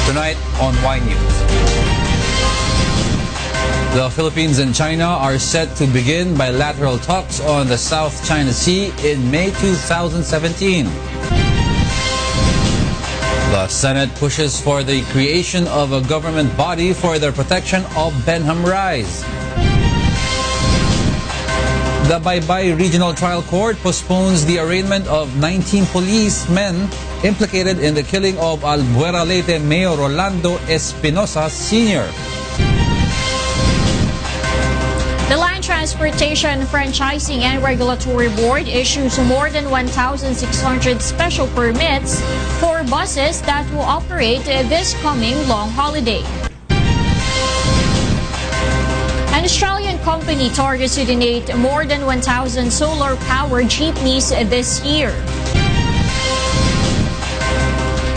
Tonight on Y News. The Philippines and China are set to begin bilateral talks on the South China Sea in May 2017. The Senate pushes for the creation of a government body for the protection of Benham Rise. The Baybay Regional Trial Court postpones the arraignment of 19 policemen implicated in the killing of Albuera-Leyte Mayor Rolando Espinosa Sr. The Land Transportation Franchising and Regulatory Board issues more than 1,600 special permits for buses that will operate this coming long holiday. An Australian company targets to donate more than 1,000 solar-powered jeepneys this year.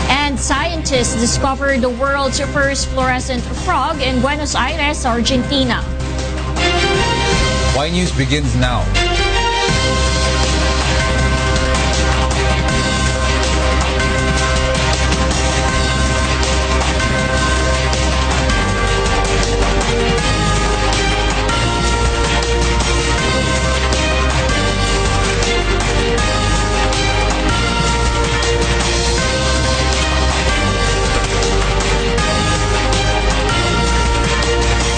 And scientists discovered the world's first fluorescent frog in Buenos Aires, Argentina. Y News begins now.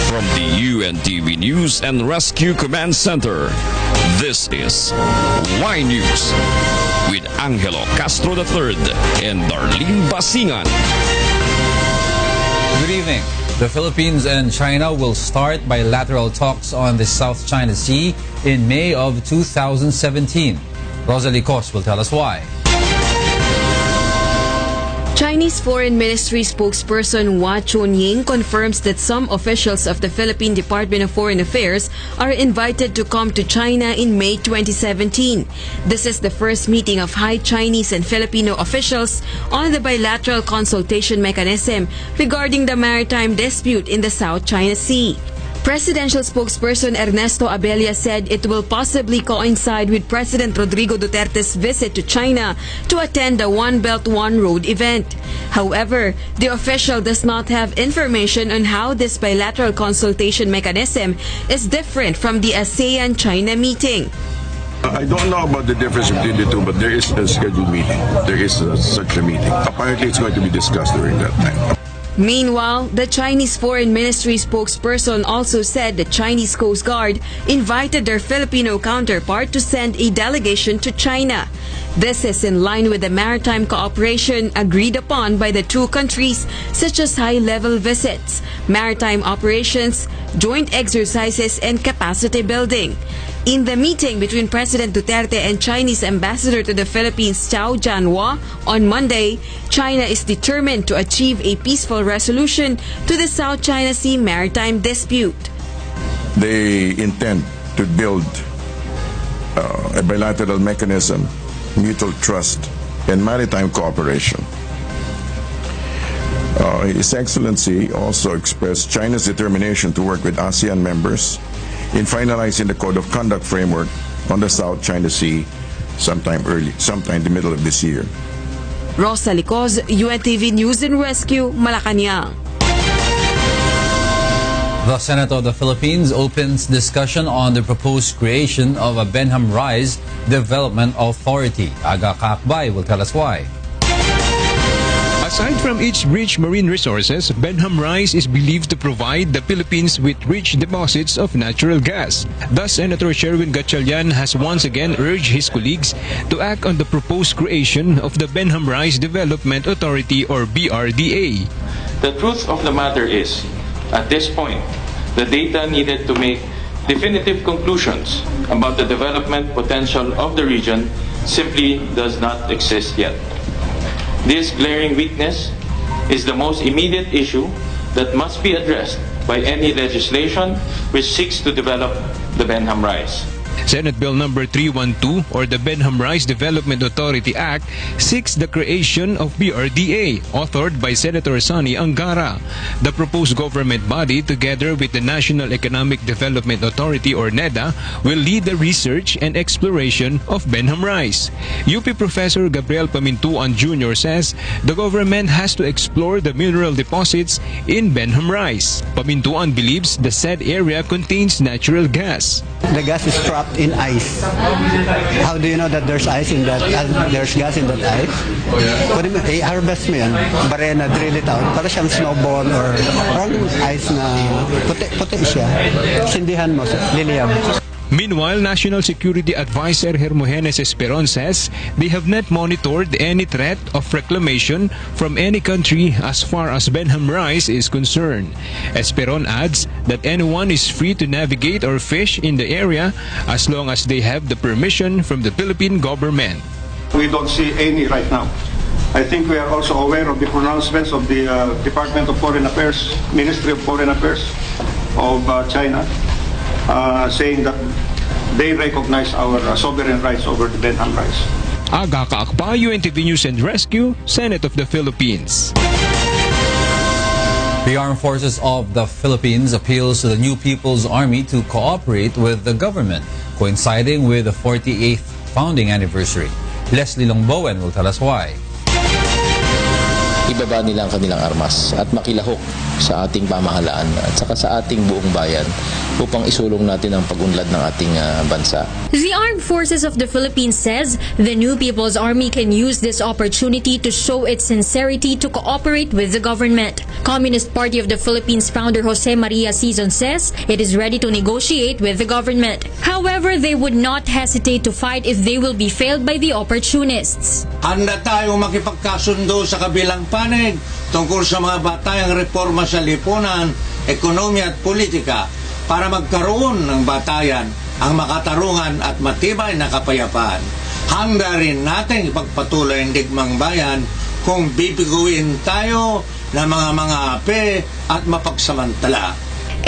From the UNTV News and Rescue Command Center, this is Y News with Angelo Castro III and Darlene Basingan. Good evening. The Philippines and China will start bilateral talks on the South China Sea in May of 2017. Rosalie Cos will tell us why. Chinese Foreign Ministry spokesperson Hua Chunying confirms that some officials of the Philippine Department of Foreign Affairs are invited to come to China in May 2017. This is the first meeting of high Chinese and Filipino officials on the bilateral consultation mechanism regarding the maritime dispute in the South China Sea. Presidential spokesperson Ernesto Abella said it will possibly coincide with President Rodrigo Duterte's visit to China to attend the One Belt One Road event. However, the official does not have information on how this bilateral consultation mechanism is different from the ASEAN-China meeting. I don't know about the difference between the two, but there is a scheduled meeting. There is such a meeting. Apparently, it's going to be discussed during that time. Meanwhile, the Chinese Foreign Ministry spokesperson also said the Chinese Coast Guard invited their Filipino counterpart to send a delegation to China. This is in line with the maritime cooperation agreed upon by the two countries, such as high-level visits, maritime operations, joint exercises, and capacity building. In the meeting between President Duterte and Chinese Ambassador to the Philippines Chow Jianhua on Monday, China is determined to achieve a peaceful resolution to the South China Sea maritime dispute. They intend to build a bilateral mechanism, mutual trust, and maritime cooperation. His Excellency also expressed China's determination to work with ASEAN members in finalizing the Code of Conduct framework on the South China Sea sometime in the middle of this year. Rosalie Cos, UNTV News and Rescue, Malacanang. The Senate of the Philippines opens discussion on the proposed creation of a Benham Rise Development Authority. Aga Kakbay will tell us why. Aside from its rich marine resources, Benham Rise is believed to provide the Philippines with rich deposits of natural gas. Thus, Senator Sherwin Gatchalian has once again urged his colleagues to act on the proposed creation of the Benham Rise Development Authority or BRDA. The truth of the matter is, at this point, the data needed to make definitive conclusions about the development potential of the region simply does not exist yet. This glaring weakness is the most immediate issue that must be addressed by any legislation which seeks to develop the Benham Rise. Senate Bill number 312 or the Benham-Rice Development Authority Act seeks the creation of BRDA, authored by Senator Sonny Angara. The proposed government body, together with the National Economic Development Authority or NEDA, will lead the research and exploration of Benham-Rice. UP Professor Gabriel Pamintuan Jr. says the government has to explore the mineral deposits in Benham-Rice. Pamintuan believes the said area contains natural gas. The gas is trapped in ice. How do you know that there's ice in that? There's gas in that ice? Pwede mo, harvest mo yan, barena, drill it out, para siyang snowball or parang ice na puti siya. Sindihan mo, liliyam. Meanwhile, National Security Advisor Hermogenes Esperon says they have not monitored any threat of reclamation from any country as far as Benham-Rice is concerned. Esperon adds that anyone is free to navigate or fish in the area as long as they have the permission from the Philippine government. We don't see any right now. I think we are also aware of the pronouncements of the Department of Foreign Affairs, Ministry of Foreign Affairs of China, saying that they recognize our sovereign rights over the Benham-Rice. Aga Kaakpa, UNTV News and Rescue, Senate of the Philippines. The Armed Forces of the Philippines appeals to the New People's Army to cooperate with the government, coinciding with the 48th founding anniversary. Leslie Longbowen will tell us why. Ibaba nila ang kanilang armas at makilahok sa ating pamahalaan at saka sa ating buong bayan upang isulong natin ang pag-unlad ng ating bansa. The Armed Forces of the Philippines says the New People's Army can use this opportunity to show its sincerity to cooperate with the government. Communist Party of the Philippines founder Jose Maria Sison says it is ready to negotiate with the government. However, they would not hesitate to fight if they will be failed by the opportunists. Handa tayong makipagkasundo sa kabilang panig tungkol sa mga batayang reforma sa lipunan, ekonomiya at politika para magkaroon ng batayan ang makatarungan at matibay na kapayapaan. Handa rin natin ipagpatuloy ang digmang bayan kung bibiguin tayo ng mga ape at mapagsamantala.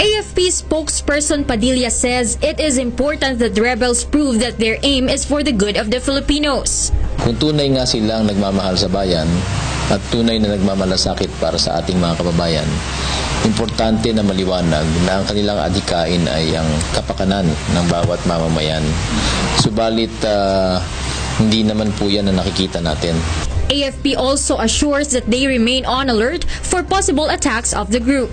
AFP spokesperson Padilla says it is important that the rebels prove that their aim is for the good of the Filipinos. Kung tunay nga silang nagmamahal sa bayan at tunay na nagmamalasakit para sa ating mga kababayan, importante na maliwanag na ang kanilang adhikain ay ang kapakanan ng bawat mamamayan. Subalit, hindi naman po yan na nakikita natin. AFP also assures that they remain on alert for possible attacks of the group.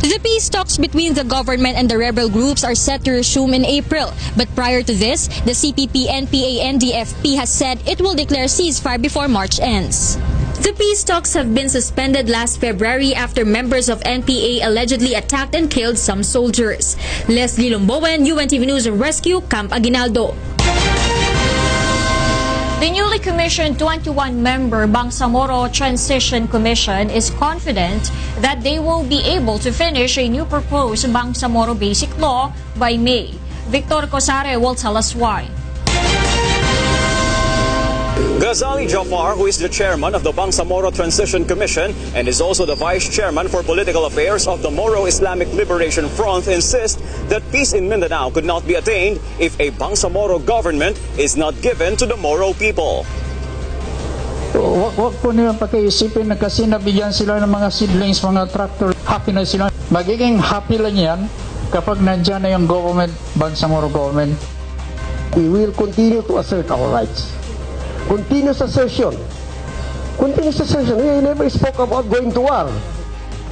The peace talks between the government and the rebel groups are set to resume in April. But prior to this, the CPP, NPA, and DFP has said it will declare ceasefire before March ends. The peace talks have been suspended last February after members of NPA allegedly attacked and killed some soldiers. Leslie Lombowen, UNTV News and Rescue, Camp Aguinaldo. The newly commissioned 21-member Bangsamoro Transition Commission is confident that they will be able to finish a new proposed Bangsamoro Basic Law by May. Victor Cosare will tell us why. Ghazali Jafar, who is the chairman of the Bangsamoro Transition Commission and is also the vice chairman for political affairs of the Moro Islamic Liberation Front, insists that peace in Mindanao could not be attained if a Bangsamoro government is not given to the Moro people. Wag po nilang pakiisipin na kasi nabigyan sila ng mga seedlings, mga tractor, happy na sila. Magiging happy lang yan kapag nandyan na yung government, Bangsamoro government. We will continue to assert our rights. Continuous assertion. Continuous assertion. We never spoke about going to war.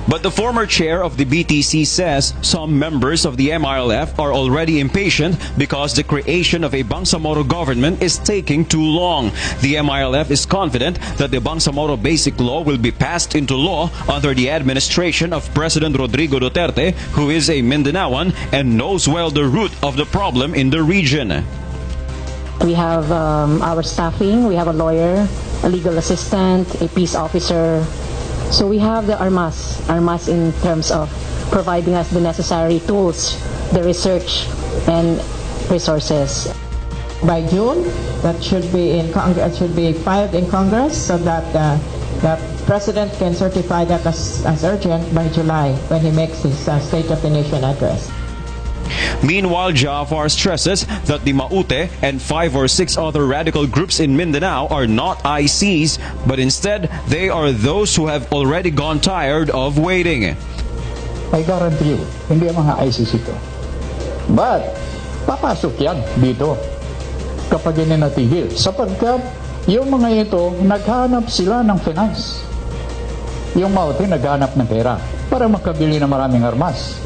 But the former chair of the BTC says some members of the MRLF are already impatient because the creation of a Bangsamoro government is taking too long. The MRLF is confident that the Bangsamoro Basic Law will be passed into law under the administration of President Rodrigo Duterte, who is a Mindanaoan and knows well the root of the problem in the region. We have our staffing, we have a lawyer, a legal assistant, a peace officer. So we have the armas in terms of providing us the necessary tools, the research and resources. By June, that should be in Congress, should be filed in Congress so that the President can certify that as urgent by July when he makes his State of the Nation address. Meanwhile, Jafar stresses that the Maute and 5 or 6 other radical groups in Mindanao are not ICs, but instead they are those who have already gone tired of waiting. I guarantee you, hindi ang mga ISIS ito. But, papasok yan dito kapag hindi natigil. Sapagkat yung mga ito, naghanap sila ng finance. Yung Maute naghanap ng pera para makabili ng maraming armas.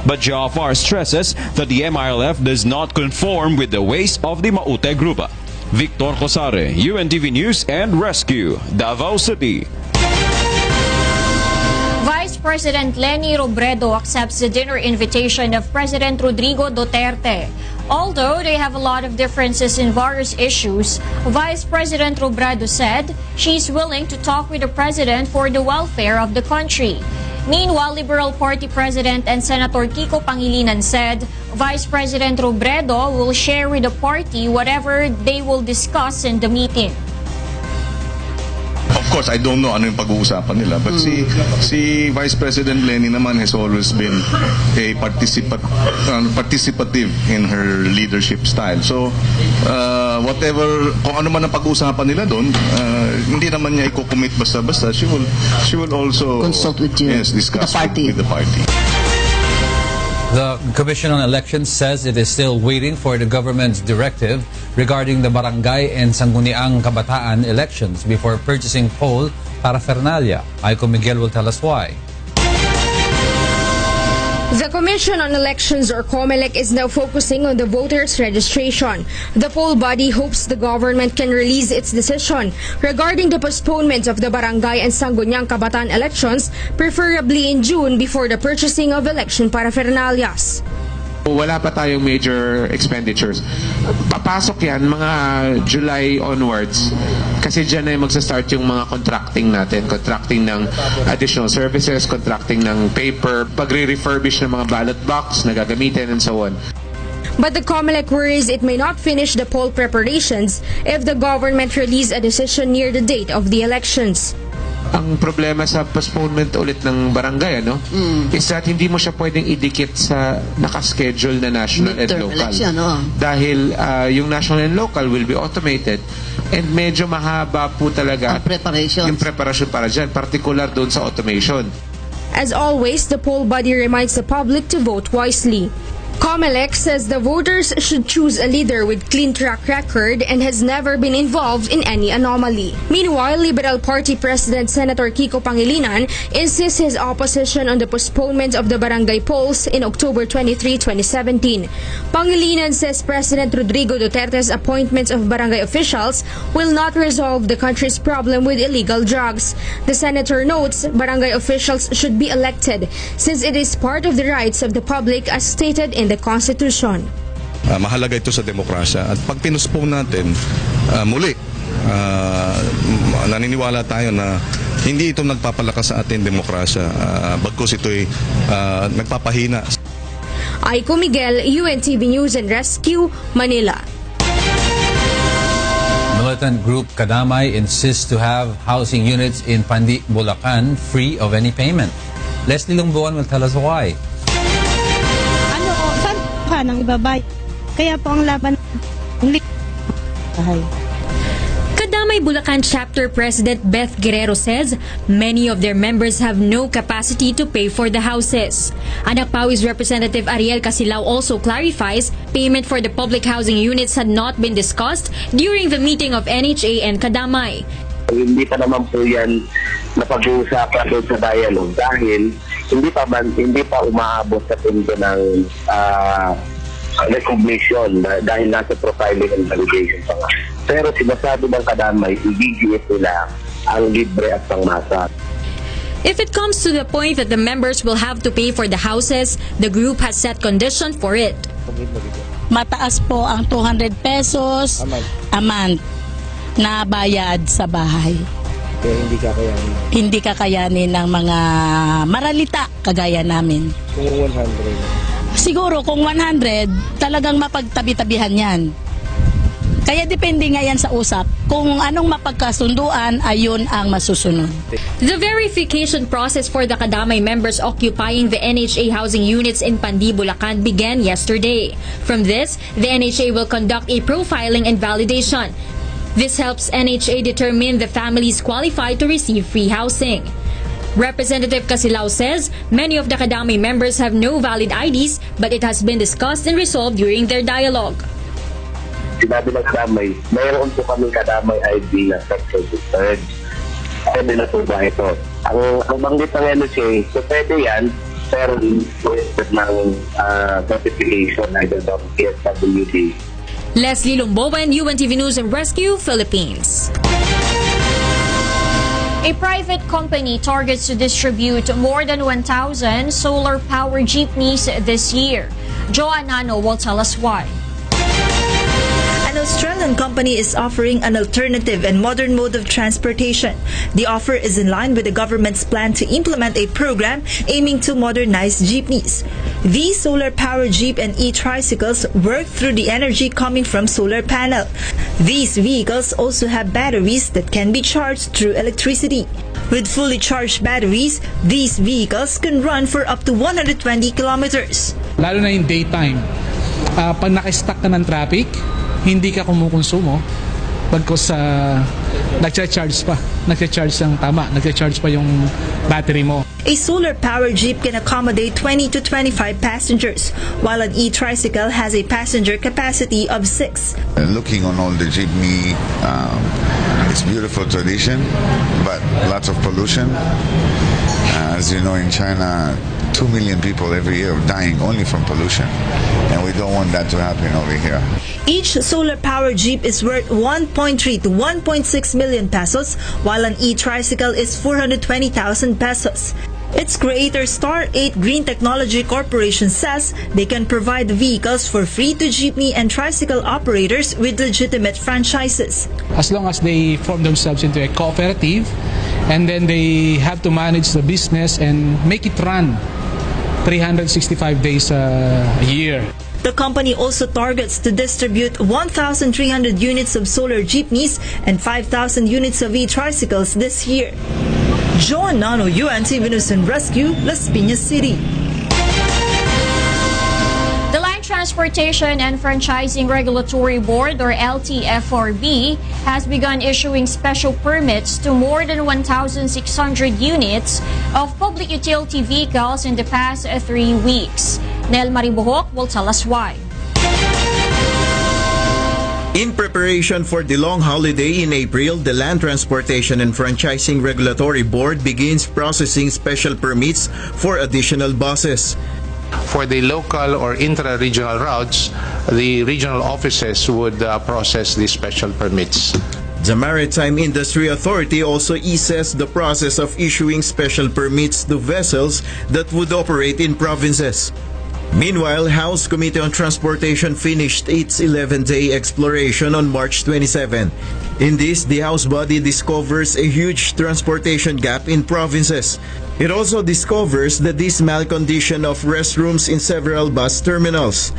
But Jafar stresses that the MILF does not conform with the ways of the Maute group. Victor Cosare, UNTV News and Rescue, Davao City. Vice President Leni Robredo accepts the dinner invitation of President Rodrigo Duterte. Although they have a lot of differences in various issues, Vice President Robredo said she's willing to talk with the President for the welfare of the country. Meanwhile, Liberal Party President and Senator Kiko Pangilinan said Vice President Robredo will share with the party whatever they will discuss in the meeting. Of course, I don't know ano yung pag-uusapan nila, but si Vice President Leni naman has always been a participative in her leadership style. So, whatever, kung ano man ang pag-uusapan nila doon, hindi naman niya i-commit basta-basta. She will also consult with you, discuss with the party. The Commission on Elections says it is still waiting for the government's directive regarding the barangay and sangguniang kabataan elections before purchasing poll paraphernalia. Aiko Miguel will tell us why. The Commission on Elections, or COMELEC, is now focusing on the voters' registration. The poll body hopes the government can release its decision regarding the postponement of the barangay and sangguniang kabataan elections, preferably in June, before the purchasing of election paraphernalias. Wala pa tayong major expenditures. Papasok yan mga July onwards kasi dyan ay magsa-start yung mga contracting natin. Contracting ng additional services, contracting ng paper, pagre-refurbish ng mga ballot box na gagamitin and so on. But the COMELEC worries it may not finish the poll preparations if the government release a decision near the date of the elections. Ang problema sa postponement ulit ng barangay is that hindi mo siya pwedeng idikit sa nakaschedule na national and local. Election, Dahil yung national and local will be automated and medyo mahaba po talaga yung preparasyon para dyan, particular doon sa automation. As always, the poll body reminds the public to vote wisely. COMELEC says the voters should choose a leader with clean track record and has never been involved in any anomaly. Meanwhile, Liberal Party President Senator Kiko Pangilinan insists his opposition on the postponement of the barangay polls in October 23, 2017. Pangilinan says President Rodrigo Duterte's appointments of barangay officials will not resolve the country's problem with illegal drugs. The senator notes barangay officials should be elected since it is part of the rights of the public as stated in the Constitution. Mahalaga ito sa demokrasya at pag pinuspone natin muli, naniniwala tayo na hindi ito nagpapalakas sa ating demokrasya, bagkus ito'y nagpapahina. Aiko Miguel, UNTV News and Rescue, Manila. Militant group Kadamay insists to have housing units in Pandi, Bulacan free of any payment. Leslie Lumbuan will tell us why. Ng ibabay. Kaya po ang laban Kadamay Bulacan Chapter President Beth Guerrero says many of their members have no capacity to pay for the houses. Anak Pawi's Representative Ariel Casilao also clarifies payment for the public housing units had not been discussed during the meeting of NHA and Kadamay. Hindi pa naman po yan napag-uusapan doon sa dialogue dahil hindi pa umaabot sa punto ng recognition dahil nasa profiling and validation pa nga. Pero sinasabi ng Kadamay, i-DGS nila ang libre at pangmasa. If it comes to the point that the members will have to pay for the houses, the group has set condition for it. Mataas po ang 200 pesos a month na bayad sa bahay. Kaya hindi kakayanin ng mga maralita kagaya namin. Kung 100? Siguro kung 100, talagang mapagtabi-tabihan yan. Kaya depende nga yan sa usap. Kung anong mapagkasunduan, ayun ang masusunod. The verification process for the Kadamay members occupying the NHA housing units in Pandi, Bulacan began yesterday. From this, the NHA will conduct a profiling and validation. This helps NHA determine the families qualified to receive free housing. Representative Casilao says many of the Kadamay members have no valid IDs, but it has been discussed and resolved during their dialogue. Sinabi ng Kadamay, mayroon po kami Kadamay ID na section 2/3. Pwede na po ba ito? Ang banggit ng NHA, so pwede yan, pero with ng notification either ng PSWD. Leslie Lumbowen, UNTV News and Rescue, Philippines. A private company targets to distribute more than 1,000 solar-powered jeepneys this year. Joanne Nano will tell us why. An Australian company is offering an alternative and modern mode of transportation. The offer is in line with the government's plan to implement a program aiming to modernize jeepneys. These solar-powered jeep and e-tricycles work through the energy coming from solar panel. These vehicles also have batteries that can be charged through electricity. With fully charged batteries, these vehicles can run for up to 120 kilometers. Lalo na in daytime, pag naka-stuck ka ng traffic, hindi ka kumukonsumo pagkos nagcha-charge ng tama, nagcha-charge pa yung battery mo. A solar-powered jeep can accommodate 20 to 25 passengers, while an e-tricycle has a passenger capacity of 6. Looking on all the jeepney, it's beautiful tradition, but lots of pollution. As you know, in China, 2 million people every year are dying only from pollution, and we don't want that to happen over here. Each solar-powered jeep is worth 1.3 to 1.6 million pesos, while an e-tricycle is 420,000 pesos. Its creator, Star 8 Green Technology Corporation, says they can provide vehicles for free to jeepney and tricycle operators with legitimate franchises. As long as they form themselves into a cooperative, and then they have to manage the business and make it run 365 days a year. The company also targets to distribute 1,300 units of solar jeepneys and 5,000 units of e-tricycles this year. Joan Nano, UNTV News and Rescue, Las Piñas City. The Land Transportation and Franchising Regulatory Board, or LTFRB, has begun issuing special permits to more than 1,600 units of public utility vehicles in the past 3 weeks. Nel Maribuhok will tell us why. In preparation for the long holiday in April, the Land Transportation and Franchising Regulatory Board begins processing special permits for additional buses. For the local or intra-regional routes, the regional offices would process the special permits. The Maritime Industry Authority also eases the process of issuing special permits to vessels that would operate in provinces. Meanwhile, House Committee on Transportation finished its 11-day exploration on March 27. In this, the House body discovers a huge transportation gap in provinces. It also discovers the dismal condition of restrooms in several bus terminals.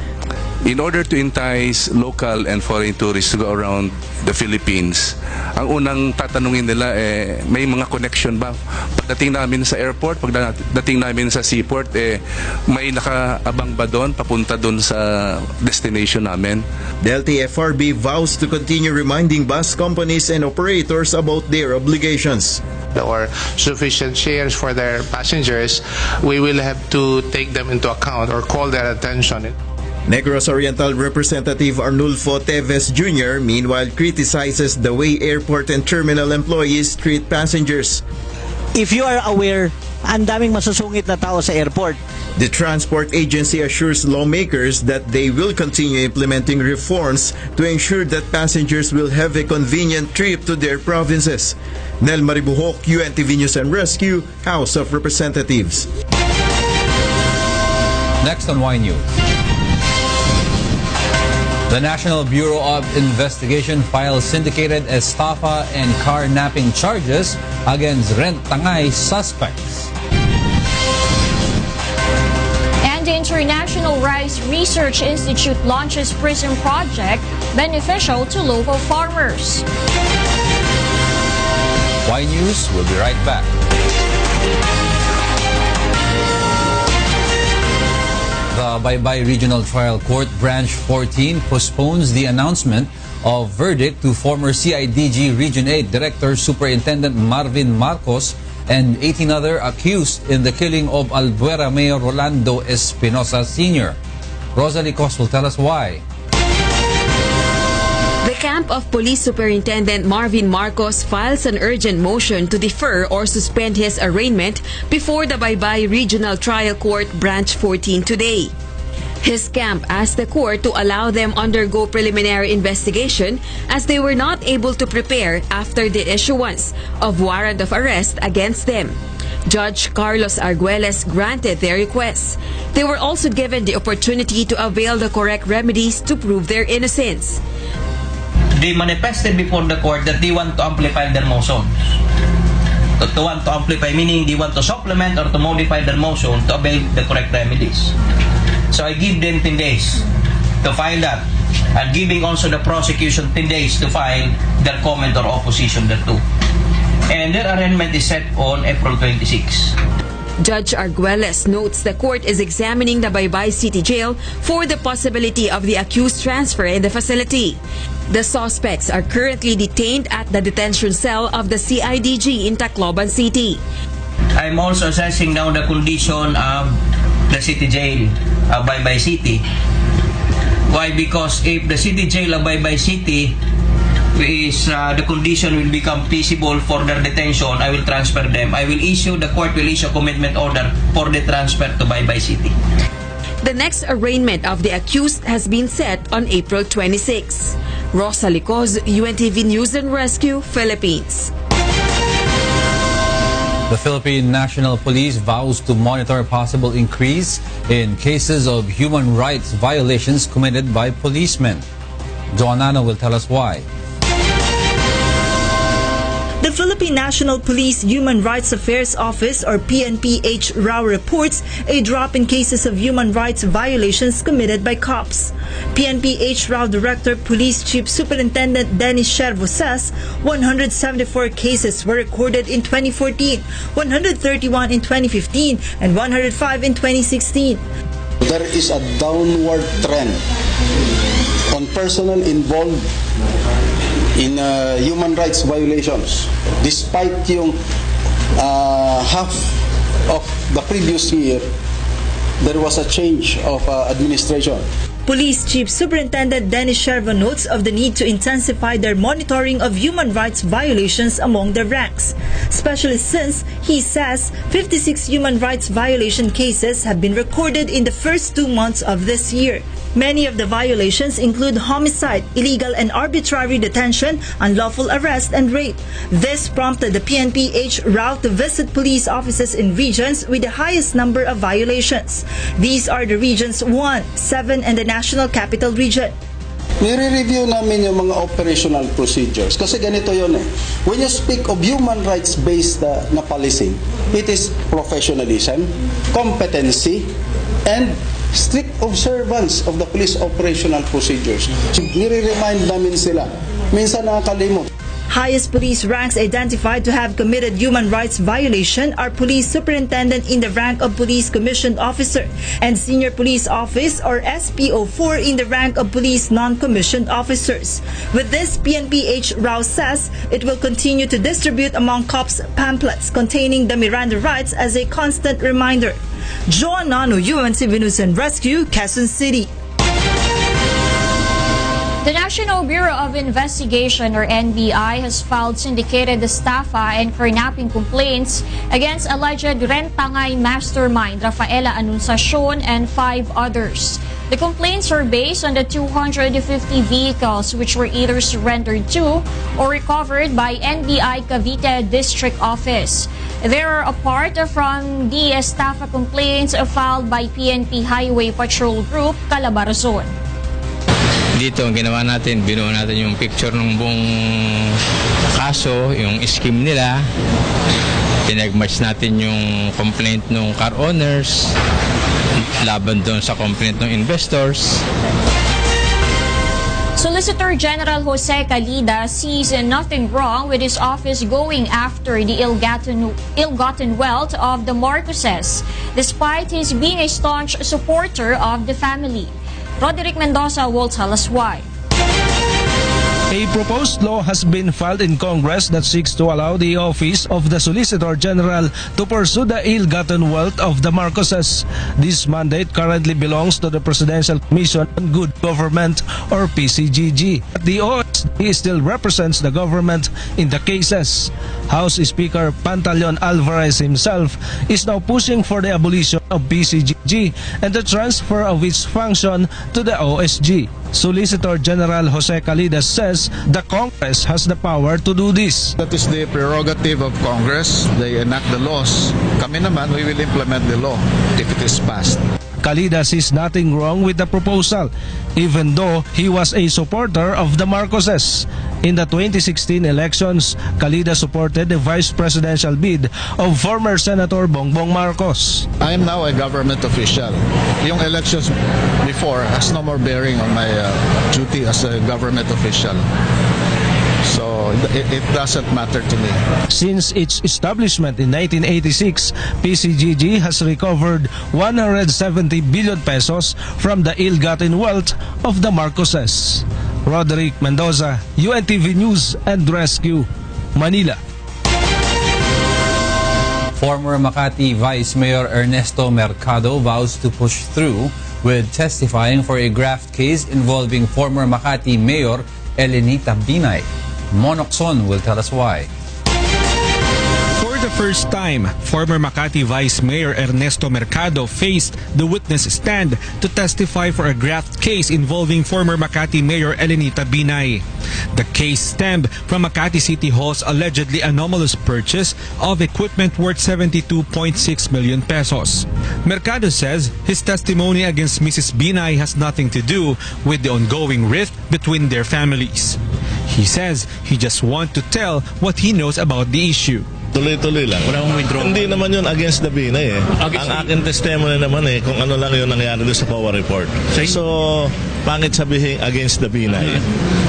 In order to entice local and foreign tourists to go around the Philippines, ang unang tatanungin nila may mga connection ba? Pagdating namin sa airport, pagdating namin sa seaport, may nakaabang ba doon, papunta doon sa destination namin? The LTFRB vows to continue reminding bus companies and operators about their obligations. Or sufficient shares for their passengers, we will have to take them into account or call their attention. Negros Oriental Representative Arnulfo Teves Jr. meanwhile criticizes the way airport and terminal employees treat passengers. If you are aware, ang daming masusungit na tao sa airport. The transport agency assures lawmakers that they will continue implementing reforms to ensure that passengers will have a convenient trip to their provinces. Nel Maribuhok, UNTV News and Rescue, House of Representatives. Next on Y News. The National Bureau of Investigation files syndicated estafa and car-napping charges against rent-tangay suspects. And And the International Rice Research Institute launches PRISM project beneficial to local farmers. Y News will be right back. The Baybay Regional Trial Court Branch 14 postpones the announcement of verdict to former CIDG Region 8 Director Superintendent Marvin Marcos and 18 other accused in the killing of Albuera Mayor Rolando Espinosa Sr. Rosalie Cos will tell us why. The camp of Police Superintendent Marvin Marcos files an urgent motion to defer or suspend his arraignment before the Baybay Regional Trial Court Branch 14 today. His camp asked the court to allow them undergo preliminary investigation as they were not able to prepare after the issuance of warrant of arrest against them. Judge Carlos Arguelles granted their requests. They were also given the opportunity to avail the correct remedies to prove their innocence. They manifested before the court that they want to amplify their motion. To want to amplify, meaning they want to supplement or to modify their motion to avail the correct remedies. So I give them 10 days to file that, and giving also the prosecution 10 days to file their comment or opposition thereto. And their arraignment is set on April 26. Judge Arguelles notes the court is examining the Baybay City Jail for the possibility of the accused transfer in the facility. The suspects are currently detained at the detention cell of the CIDG in Tacloban City. I'm also assessing now the condition of the city jail of Baybay City. Why? Because if the city jail of Baybay City is the condition will become feasible for their detention, I will transfer them. The court will issue a commitment order for the transfer to Baybay City. The next arraignment of the accused has been set on April 26. Rosalie Cos, UNTV News and Rescue, Philippines. The Philippine National Police vows to monitor a possible increase in cases of human rights violations committed by policemen. Joanna will tell us why. The Philippine National Police Human Rights Affairs Office or PNP-HRAO reports a drop in cases of human rights violations committed by cops. PNP-HRAO Director Police Chief Superintendent Dennis Shervo says 174 cases were recorded in 2014, 131 in 2015, and 105 in 2016. There is a downward trend on personnel involved in human rights violations. Despite yung half of the previous year, there was a change of administration. Police Chief Superintendent Dennis Shervo notes of the need to intensify their monitoring of human rights violations among their ranks, especially since, he says, 56 human rights violation cases have been recorded in the first 2 months of this year. Many of the violations include homicide, illegal and arbitrary detention, unlawful arrest, and rape. This prompted the PNP-HRAO to visit police offices in regions with the highest number of violations. These are the regions 1, 7, and the National Capital Region. Nire-review namin yung mga operational procedures. Kasi ganito yun eh. When you speak of human rights-based na policing, it is professionalism, competency, and strict observance of the police operational procedures. Nire-remind namin sila. Minsan nakakalimot. Highest police ranks identified to have committed human rights violation are Police Superintendent in the rank of Police Commissioned Officer and Senior Police Office or SPO4 in the rank of Police Non-Commissioned Officers. With this, PNP-HRAO says it will continue to distribute among cops pamphlets containing the Miranda rights as a constant reminder. Joan Nano, UNTV News and Rescue, Quezon City. The National Bureau of Investigation or NBI has filed syndicated estafa and kidnapping complaints against alleged rentangay mastermind Rafaela Anunciacion and 5 others. The complaints are based on the 250 vehicles which were either surrendered to or recovered by NBI Cavite District Office. They are apart from the estafa complaints filed by PNP Highway Patrol Group, Calabarzon. Dito, ang ginawa natin, binuo natin yung picture ng buong kaso, yung scheme nila. Pinag-match natin yung complaint ng car owners. laban doon sa complaint ng investors. Solicitor General Jose Calida sees nothing wrong with his office going after the ill-gotten wealth of the Marcoses, despite his being a staunch supporter of the family. Roderick Mendoza will tell us why. A proposed law has been filed in Congress that seeks to allow the office of the Solicitor General to pursue the ill-gotten wealth of the Marcoses. This mandate currently belongs to the Presidential Commission on Good Government, or PCGG. The OSG still represents the government in the cases. House Speaker Pantaleon Alvarez himself is now pushing for the abolition of PCGG and the transfer of its function to the OSG. Solicitor General Jose Calida says the Congress has the power to do this. That is the prerogative of Congress. They enact the laws. Kami naman, we will implement the law if it is passed. Calida sees nothing wrong with the proposal, even though he was a supporter of the Marcoses. In the 2016 elections, Calida supported the vice presidential bid of former Senator Bongbong Marcos. I am now a government official. Yung elections before has no more bearing on my duty as a government official. So it doesn't matter to me. Since its establishment in 1986, PCGG has recovered 170 billion pesos from the ill-gotten wealth of the Marcoses. Roderick Mendoza, UNTV News and Rescue, Manila. Former Makati Vice Mayor Ernesto Mercado vows to push through with testifying for a graft case involving former Makati Mayor Elenita Binay. Monokson will tell us why. For the first time, former Makati Vice Mayor Ernesto Mercado faced the witness stand to testify for a graft case involving former Makati Mayor Elenita Binay. The case stemmed from Makati City Hall's allegedly anomalous purchase of equipment worth 72.6 million pesos. Mercado says his testimony against Mrs. Binay has nothing to do with the ongoing rift between their families. He says he just wants to tell what he knows about the issue. Tuloy-tuloy lang. Wala akong withdraw. Hindi naman yun against the Binay eh. Ang akin testimony naman eh, kung ano lang yun nangyari doon sa POA report. So, pangit sabihin against the Binay.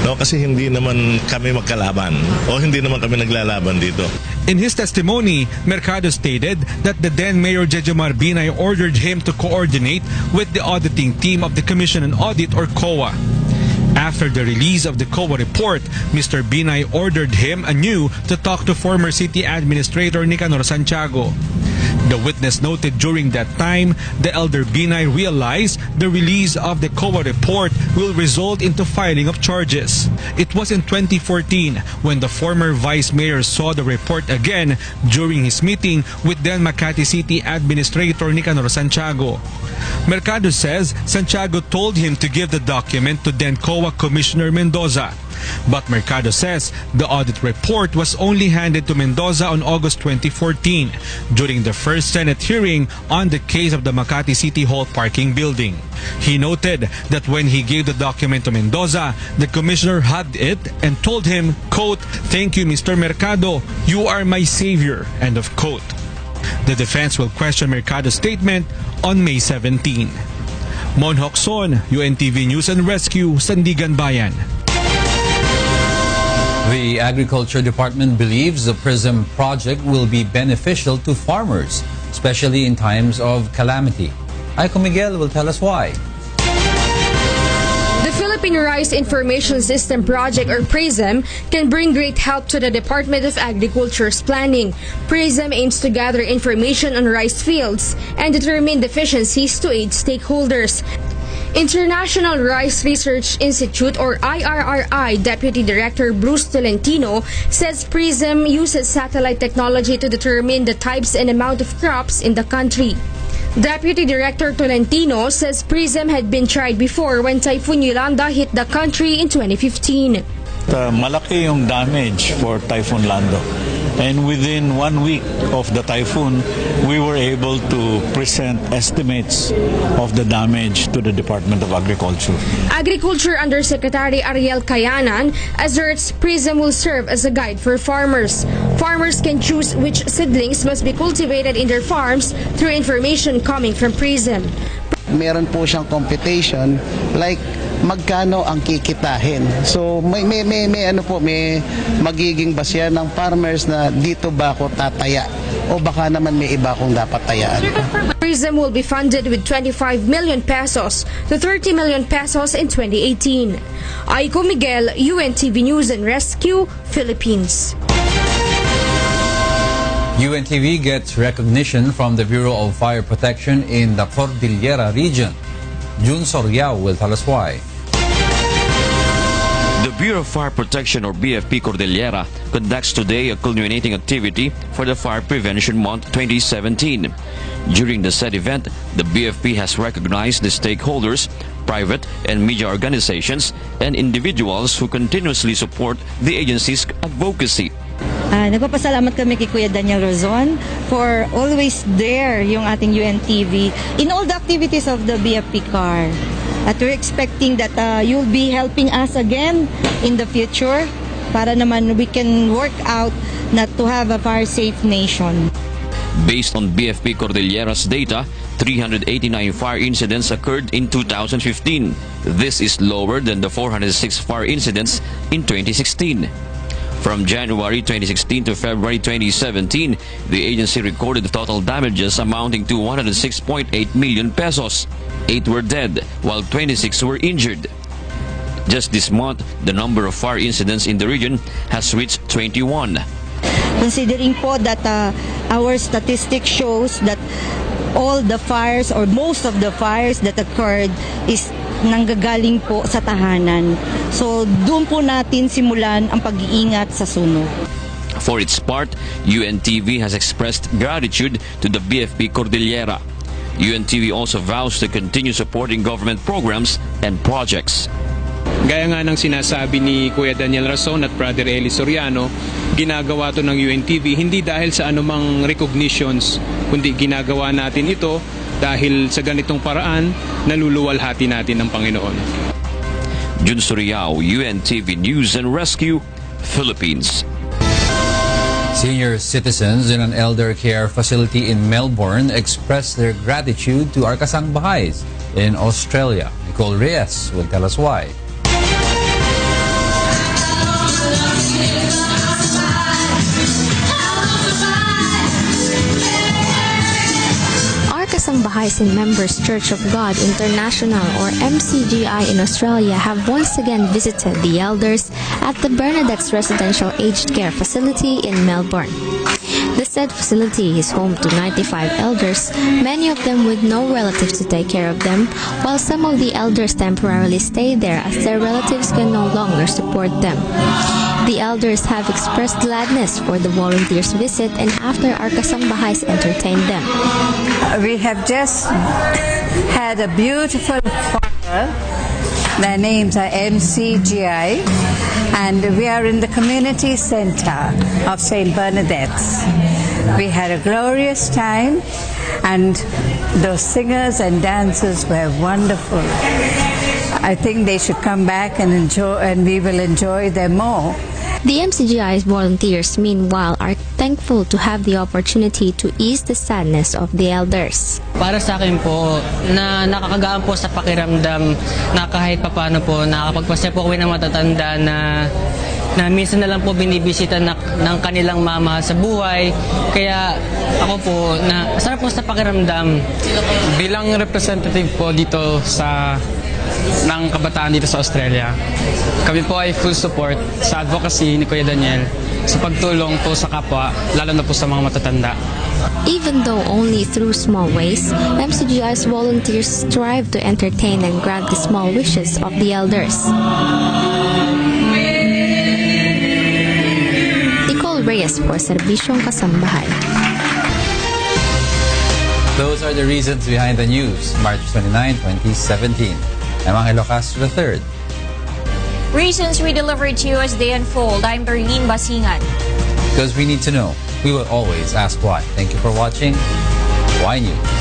No, kasi hindi naman kami magkalaban o hindi naman kami naglalaban dito. In his testimony, Mercado stated that the then Mayor Jejomar Binay ordered him to coordinate with the auditing team of the Commission on Audit, or COA. After the release of the COA report, Mr. Binay ordered him anew to talk to former City Administrator Nicanor Santiago. The witness noted during that time, the elder Binay realized the release of the COA report will result into filing of charges. It was in 2014 when the former vice mayor saw the report again during his meeting with then Makati City Administrator Nicanor Santiago. Mercado says Santiago told him to give the document to then COA Commissioner Mendoza. But Mercado says the audit report was only handed to Mendoza on August 2014 during the first Senate hearing on the case of the Makati City Hall parking building. He noted that when he gave the document to Mendoza, the commissioner hugged it and told him, quote, "Thank you, Mr. Mercado. You are my savior," end of quote. The defense will question Mercado's statement on May 17. Mon Hokson, UNTV News and Rescue, Sandigan Bayan. The Agriculture Department believes the PRISM project will be beneficial to farmers, especially in times of calamity. Aiko Miguel will tell us why. The Philippine Rice Information System Project, or PRISM, can bring great help to the Department of Agriculture's planning. PRISM aims to gather information on rice fields and determine deficiencies to aid stakeholders. International Rice Research Institute, or IRRI, Deputy Director Bruce Tolentino says PRISM uses satellite technology to determine the types and amount of crops in the country. Deputy Director Tolentino says PRISM had been tried before when Typhoon Yolanda hit the country in 2015. Malaki yung damage for Typhoon Lando. And within 1 week of the typhoon, we were able to present estimates of the damage to the Department of Agriculture. Agriculture Undersecretary Ariel Kayanan asserts PRISM will serve as a guide for farmers. Farmers can choose which seedlings must be cultivated in their farms through information coming from PRISM. Meron po siyang computation like magkano ang kikitahin. So may magiging basya ng farmers na dito ba ako tataya o baka naman may iba akong dapat tayaan. PRISM will be funded with 25 million pesos to 30 million pesos in 2018. Aiko Miguel, UNTV News and Rescue, Philippines. UNTV gets recognition from the Bureau of Fire Protection in the Cordillera region. Jun Soriao will tell us why. The Bureau of Fire Protection, or BFP Cordillera, conducts today a culminating activity for the Fire Prevention Month 2017. During the said event, the BFP has recognized the stakeholders, private and media organizations, and individuals who continuously support the agency's advocacy. Nagpapasalamat kami kay Kuya Daniel Rozon for always there yung ating UNTV in all the activities of the BFP CAR. At we're expecting that you'll be helping us again in the future para naman we can work out not to have a fire-safe nation. Based on BFP Cordillera's data, 389 fire incidents occurred in 2015. This is lower than the 406 fire incidents in 2016. From January 2016 to February 2017, the agency recorded total damages amounting to 106.8 million pesos. 8 were dead, while 26 were injured. Just this month, the number of fire incidents in the region has reached 21. Considering po that our statistics shows that all the fires or most of the fires that occurred is nanggagaling po sa tahanan. So doon po natin simulan ang pag-iingat sa sunog. For its part, UNTV has expressed gratitude to the BFP Cordillera. UNTV also vows to continue supporting government programs and projects. Gaya nga ng sinasabi ni Kuya Daniel Razon at Brother Eli Soriano, ginagawa to ng UNTV hindi dahil sa anumang recognitions, kundi ginagawa natin ito dahil sa ganitong paraan, naluluwalhati natin ng Panginoon. Jun Soriao, UNTV News and Rescue, Philippines. Senior citizens in an elder care facility in Melbourne expressed their gratitude to our Kasangbahais in Australia. Nicole Reyes will tell us why. Kasangbahais and Members Church of God International, or MCGI, in Australia have once again visited the elders at the Bernadette's Residential Aged Care Facility in Melbourne. The said facility is home to 95 elders, many of them with no relatives to take care of them, while some of the elders temporarily stay there as their relatives can no longer support them. The elders have expressed gladness for the volunteers' visit and after our Kasangbahais entertained them. We have just had a beautiful choir. Their names are MCGI, and we are in the community center of St. Bernadette's. We had a glorious time, and those singers and dancers were wonderful. I think they should come back and enjoy, and we will enjoy them more. The MCGI's volunteers, meanwhile, are thankful to have the opportunity to ease the sadness of the elders. Para sa akin po, na nakakagaan po sa pakiramdam na kahit papano po, nakakapagpasya po kami ng matatanda na minsan na lang po binibisita ng kanilang mama sa buhay. Kaya ako po, sarap po sa pakiramdam. Bilang representative po dito ng kabataan dito sa Australia, kami po ay full support sa advocacy ni Kuya Daniel sa pagtulong po sa kapwa, lalo na po sa mga matatanda. Even though only through small ways, MCGI's volunteers strive to entertain and grant the small wishes of the elders. Nicole Reyes for Serbisyong Kasambahay. Those are the reasons behind the news, March 29, 2017. I'm Angelo Castro III. Reasons we delivered to you as they unfold. I'm Darlene Basingan. Because we need to know. We will always ask why. Thank you for watching Y News.